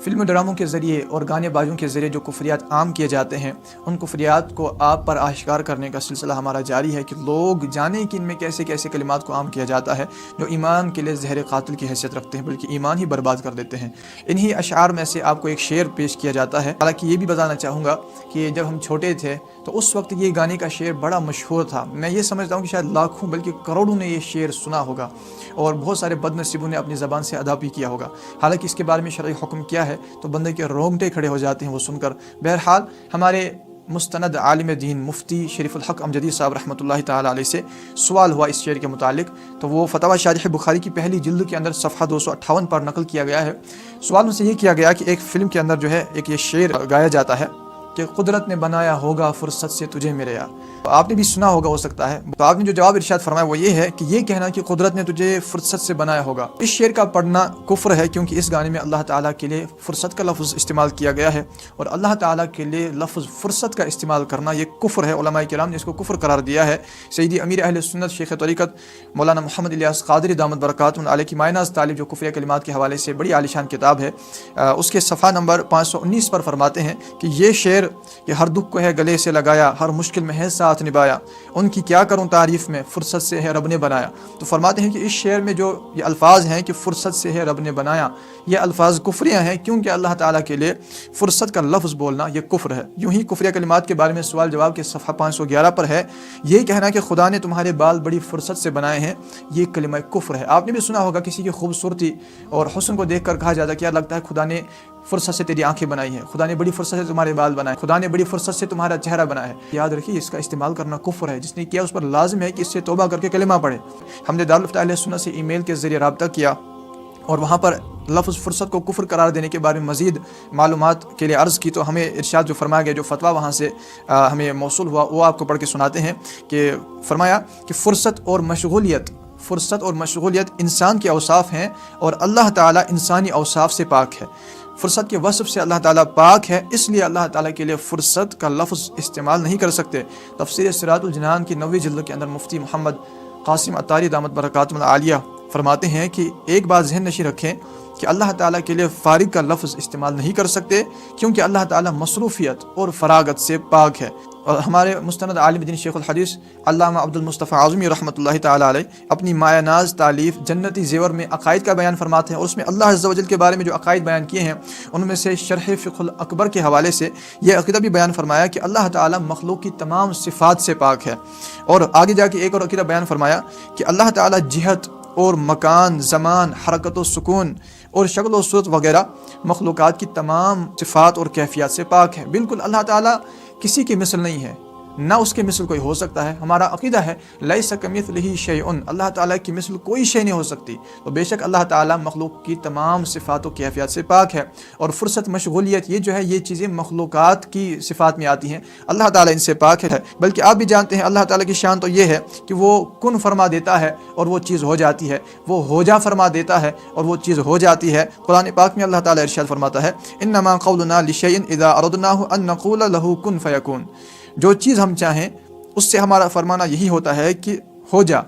Film و ڈراموں کے ذریعے اور گانے بازوں کے ذریعے جو کفریات عام کیے جاتے ہیں، ان کفریات کو آپ پر آشکار کرنے کا سلسلہ ہمارا جاری ہے کہ لوگ جانیں کہ ان میں کیسے کیسے کلمات کو عام کیا جاتا ہے جو ایمان کے لیے زہر قاتل کی حیثیت رکھتے ہیں، بلکہ ایمان ہی برباد کر دیتے ہیں۔ انہی اشعار میں سے آپ کو ایک شعر پیش کیا جاتا ہے۔ حالانکہ یہ بھی بتانا چاہوں گا کہ جب ہم چھوٹے تھے تو اس وقت یہ گانے کا شعر بڑا مشہور تھا۔ میں یہ سمجھتا ہوں کہ شاید لاکھوں بلکہ کروڑوں نے یہ شعر سنا ہوگا اور بہت سارے بد نصیبوں نے اپنی زبان سے ادا بھی کیا ہوگا۔ حالانکہ اس کے بارے میں شرعی حکم کیا ہے تو بندے کے رونگٹے کھڑے ہو جاتے ہیں وہ سن کر۔ بہرحال ہمارے مستند عالم دین مفتی شریف الحق امجدی صاحب رحمۃ اللہ تعالیٰ علیہ سے سوال ہوا اس شعر کے متعلق، تو وہ فتاوی شارح بخاری کی پہلی جلد کے اندر صفحہ 258 پر نقل کیا گیا ہے۔ سوال ان سے یہ کیا گیا کہ ایک فلم کے اندر جو ہے ایک یہ شعر گایا جاتا ہے کہ قدرت نے بنایا ہوگا فرصت سے تجھے میرے یار۔ آپ نے بھی سنا ہوگا ہو سکتا ہے، تو آپ نے جو جواب ارشاد فرمایا وہ یہ ہے کہ یہ کہنا کہ قدرت نے تجھے فرصت سے بنایا ہوگا، اس شعر کا پڑھنا کفر ہے، کیونکہ اس گانے میں اللہ تعالیٰ کے لیے فرصت کا لفظ استعمال کیا گیا ہے، اور اللہ تعالیٰ کے لیے لفظ فرصت کا استعمال کرنا یہ کفر ہے۔ علماء کرام نے اس کو کفر قرار دیا ہے۔ سیدی امیر اہل سنت شیخ طریقت مولانا محمد الیاس قادری دامت برکاتہ علیہ کی مائناز طالب، جو کفریہ کلمات کے حوالے سے بڑی عالیشان کتاب ہے، اس کے صفحہ نمبر 519 پر فرماتے ہیں کہ یہ شعر کہ ہر دکھ کو ہے گلے سے لگایا، ہر مشکل میں ہے ساتھ نبایا، ان کی کیا کروں تعریف میں فرصت سے ہے رب نے بنایا۔ تو فرماتے ہیں کہ اس شعر میں جو یہ الفاظ ہیں کہ فرصت سے ہے رب نے بنایا، یہ الفاظ کفریہ ہیں، کیونکہ اللہ تعالیٰ کے لیے فرصت کا لفظ بولنا یہ کفر ہے۔ یوں ہی کفریہ کلمات کے بارے میں سوال جواب کے صفحہ 511 پر ہے، یہ کہنا کہ خدا نے تمہارے بال بڑی فرصت سے بنائے ہیں، یہ کلمہ کفر ہے۔ آپ نے بھی سنا ہوگا کسی کی خوبصورتی اور حسن کو دیکھ کر کہا جاتا ہے کیا لگتا ہے خدا نے فرصت سے تیری آنکھیں بنائی ہیں، خدا نے بڑی فرصت سے تمہارے بال بنائے، خدا نے بڑی فرصت سے تمہارا چہرہ بنایا ہے۔ یاد رکھیے اس کا استعمال کرنا کفر ہے، جس نے کیا اس پر لازم ہے کہ اس سے توبہ کر کے کلمہ پڑھے۔ ہم نے دارالفتہ اہل سنت سے ای میل کے ذریعے رابطہ کیا اور وہاں پر لفظ فرصت کو کفر قرار دینے کے بارے میں مزید معلومات کے لیے عرض کی، تو ہمیں ارشاد جو فرمایا گیا، جو فتویٰ وہاں سے ہمیں موصول ہوا، وہ آپ کو پڑھ کے سناتے ہیں کہ فرمایا کہ فرصت اور مشغولیت انسان کے اوصاف ہیں اور اللہ تعالیٰ انسانی اوصاف سے پاک ہے۔ فرصت کے وصف سے اللہ تعالیٰ پاک ہے، اس لیے اللہ تعالیٰ کے لیے فرصت کا لفظ استعمال نہیں کر سکتے۔ تفسیر صراط الجنان کی 9ویں جلد کے اندر مفتی محمد قاسم عطاری دامت برکاتہ العالیہ فرماتے ہیں کہ ایک بات ذہن نشین رکھیں کہ اللہ تعالیٰ کے لیے فارغ کا لفظ استعمال نہیں کر سکتے، کیونکہ اللہ تعالیٰ مصروفیت اور فراغت سے پاک ہے۔ اور ہمارے مستند عالم دین شیخ الحدیث علامہ عبد المصطفیٰ اعظمی رحمۃ اللہ تعالیٰ علیہ اپنی مایہ ناز تالیف جنتی زیور میں عقائد کا بیان فرماتے ہیں، اور اس میں اللہ عز و جل کے بارے میں جو عقائد بیان کیے ہیں ان میں سے شرح فقہ الاکبر کے حوالے سے یہ عقیدہ بھی بیان فرمایا کہ اللہ تعالیٰ مخلوق کی تمام صفات سے پاک ہے، اور آگے جا کے ایک اور عقیدہ بیان فرمایا کہ اللہ تعالیٰ جہت اور مکان، زمان، حرکت و سکون اور شکل و صورت وغیرہ مخلوقات کی تمام صفات اور کیفیات سے پاک ہے۔ بالکل اللہ تعالیٰ کسی کی مثل نہیں ہے، نہ اس کے مثل کوئی ہو سکتا ہے۔ ہمارا عقیدہ ہے لیس کمثلہ شیء، اللہ تعالیٰ کی مثل کوئی شے نہیں ہو سکتی۔ تو بے شک اللہ تعالیٰ مخلوق کی تمام صفات و کیفیات سے پاک ہے، اور فرصت، مشغولیت، یہ جو ہے یہ چیزیں مخلوقات کی صفات میں آتی ہیں، اللہ تعالیٰ ان سے پاک ہے۔ بلکہ آپ بھی جانتے ہیں اللہ تعالیٰ کی شان تو یہ ہے کہ وہ کن فرما دیتا ہے اور وہ چیز ہو جاتی ہے، وہ ہو جا فرما دیتا ہے اور وہ چیز ہو جاتی ہے۔ قرآن پاک میں اللہ تعالیٰ ارشاد فرماتا ہے انما قولنا لشیء اذا اردناه ان نقول له کن فیکون، جو چیز ہم چاہیں اس سے ہمارا فرمانا یہی ہوتا ہے کہ ہو جا،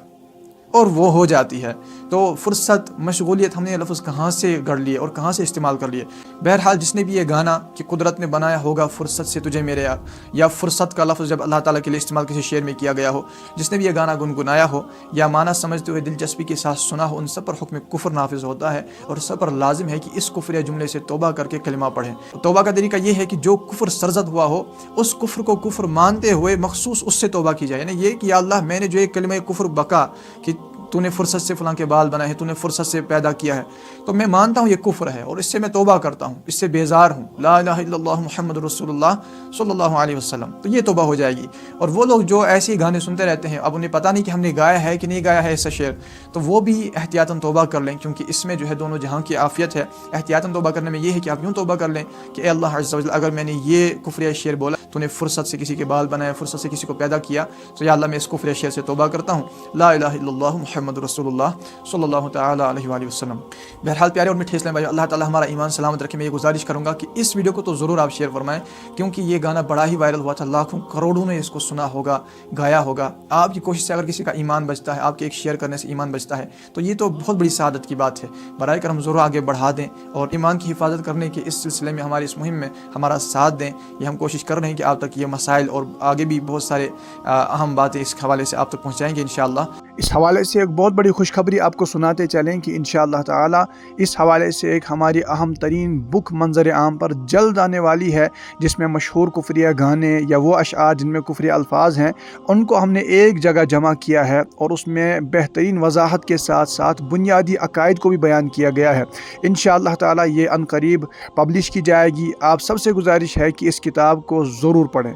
اور وہ ہو جاتی ہے۔ تو فرصت، مشغولیت ہم نے لفظ کہاں سے گڑ لیے اور کہاں سے استعمال کر لیے؟ بہرحال جس نے بھی یہ گانا کہ قدرت نے بنایا ہوگا فرصت سے تجھے میرے یار، یا فرصت کا لفظ جب اللہ تعالیٰ کے لیے استعمال کسی شعر میں کیا گیا ہو، جس نے بھی یہ گانا گنگنایا ہو یا معنی سمجھتے ہوئے دلچسپی کے ساتھ سنا ہو، ان سب پر حکم کفر نافذ ہوتا ہے، اور سب پر لازم ہے کہ اس کفر جملے سے توبہ کر کے کلمہ پڑھیں۔ توبہ کا طریقہ یہ ہے کہ جو کفر سرزد ہوا ہو اس کفر کو کفر مانتے ہوئے مخصوص اس سے توبہ کی جائے، یعنی یہ کہ یا اللہ میں نے جو ایک کلمہ کفر بکا کہ تو نے فرصت سے فلاں کے بال بنائے ہیں، تو نے فرصت سے پیدا کیا ہے، تو میں مانتا ہوں یہ کفر ہے اور اس سے میں توبہ کرتا ہوں، اس سے بیزار ہوں، لا الہ الا اللہ محمد رسول اللہ صلی اللہ علیہ وسلم، تو یہ توبہ ہو جائے گی۔ اور وہ لوگ جو ایسے ہی گانے سنتے رہتے ہیں، اب انہیں پتہ نہیں کہ ہم نے گایا ہے کہ نہیں گایا ہے ایسا شعر، تو وہ بھی احتیاطاً توبہ کر لیں، کیونکہ اس میں جو ہے دونوں جہاں کی عافیت ہے۔ احتیاطاً توبہ کرنے میں یہ ہے کہ آپ یوں توبہ کر لیں کہ اے اللہ عز و جل اگر میں نے یہ کفریہ شعر بولا تو نے فرصت سے کسی کے بال بنائے، فرصت سے کسی کو پیدا کیا، تو یا اللہ میں اس کفر شر سے توبہ کرتا ہوں، لا الہ الا اللہ محمد رسول اللہ صلی اللہ تعالیٰ علیہ وآلہ وسلم۔ بہرحال پیارے اور میٹھے اسلام بھائی، اللہ تعالیٰ ہمارا ایمان سلامت رکھے۔ میں یہ گزارش کروں گا کہ اس ویڈیو کو تو ضرور آپ شیئر فرمائیں، کیونکہ یہ گانا بڑا ہی وائرل ہوا تھا، لاکھوں کروڑوں نے اس کو سنا ہوگا، گایا ہوگا۔ آپ کی کوشش سے اگر کسی کا ایمان بچتا ہے، آپ کے ایک شیئر کرنے سے ایمان بچتا ہے، تو یہ تو بہت بڑی سعادت کی بات ہے۔ برائے کرم ضرور آگے بڑھا دیں اور ایمان کی حفاظت کرنے کے اس سلسلے میں ہماری اس مہم میں ہمارا ساتھ دیں۔ یہ ہم کوشش کر رہے ہیں کہ آپ تک یہ مسائل اور آگے بھی بہت سارے اہم باتیں اس حوالے سے آپ تک پہنچائیں گے انشاءاللہ۔ اس حوالے سے ایک بہت بڑی خوشخبری آپ کو سناتے چلیں کہ انشاءاللہ تعالی اس حوالے سے ایک ہماری اہم ترین بک منظر عام پر جلد آنے والی ہے، جس میں مشہور کفریہ گانے یا وہ اشعار جن میں کفری الفاظ ہیں ان کو ہم نے ایک جگہ جمع کیا ہے، اور اس میں بہترین وضاحت کے ساتھ ساتھ بنیادی عقائد کو بھی بیان کیا گیا ہے۔ انشاءاللہ تعالی یہ عنقریب پبلش کی جائے گی۔ آپ سب سے گزارش ہے کہ اس کتاب کو ضرور پڑھیں۔